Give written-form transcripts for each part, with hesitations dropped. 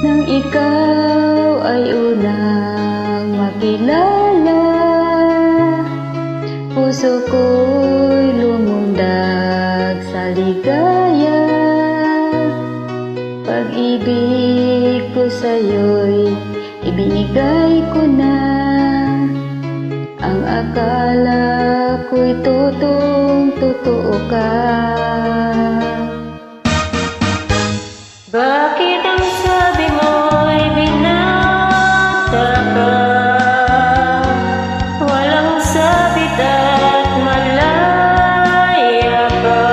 Nang ikaw ay unang makilala, puso ko'y lumundag sa ligaya. Pag-ibig ko sa'yo'y ibinigay ko na. Ang akala ko'y totoo ka. Bakit ang sabi mo'y binata ka? Walang sabit at malaya ka.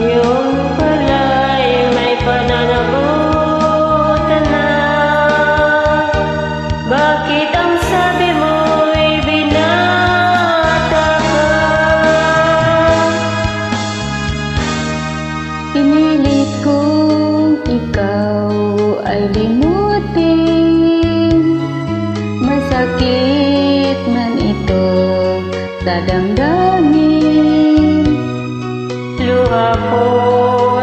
Yung pala'y may pananagutan na. Bakit ang sabi mo'y binata ka? Pinilit kong ikaw ay limutin, masakit man ito sa damdamin. Luha ko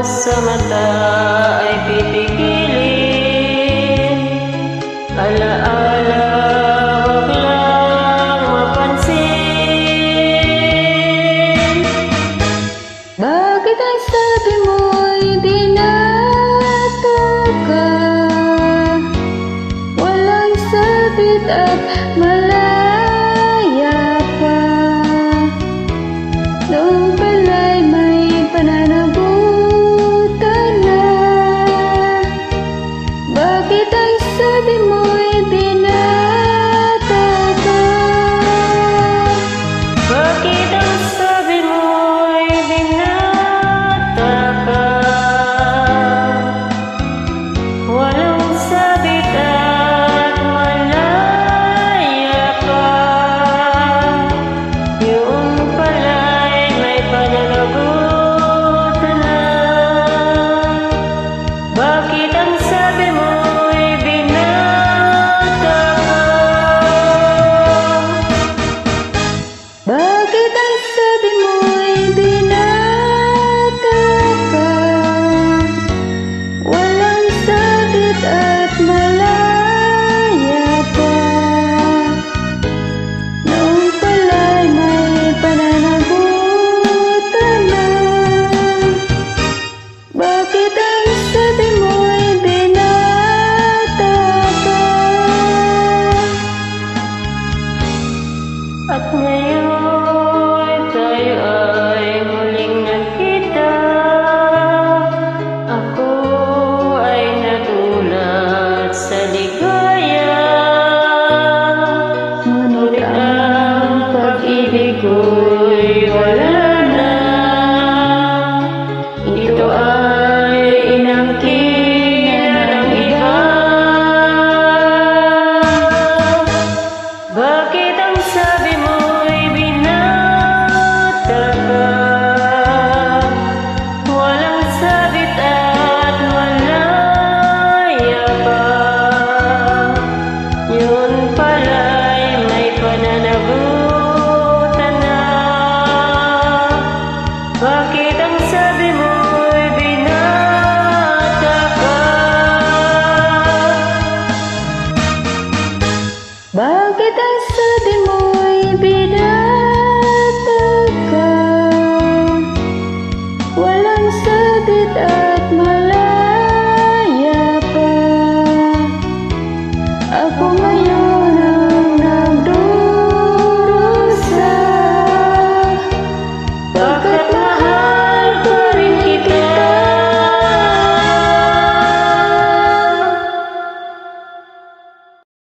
sa mata ay pipigilin. Alaala, huwag lang mapansin. Bakit ang sabi mo'y binata ka? Walang sabit at malaya pa. Noong pala'y may pananagutan na. Bakit ang sabi mo'y binata ka? Bakit ang sabi mo'y binata ka? Walang sabit at malaya pa. Yung pala'y may pananagutan na. Bakit ang sabi mo'y binata ka? Bakit ang sabi mo'y binata ka? Walang sabit at malaya pa. Noong pala'y may pananagutan na. Bakit ang sabi mo'y binata ka? At ngayon tayo ay muling nagkita. Ako ay nagulat sa ligaya. Ngunit ang pag-ibig ko'y wala na. Ito ay inangkin ng iba. Bakit ang sabi mo'y binata ka? Walang sabit at malaya pa. Yun pala'y may pananagutan na. Bakit ang sabi mo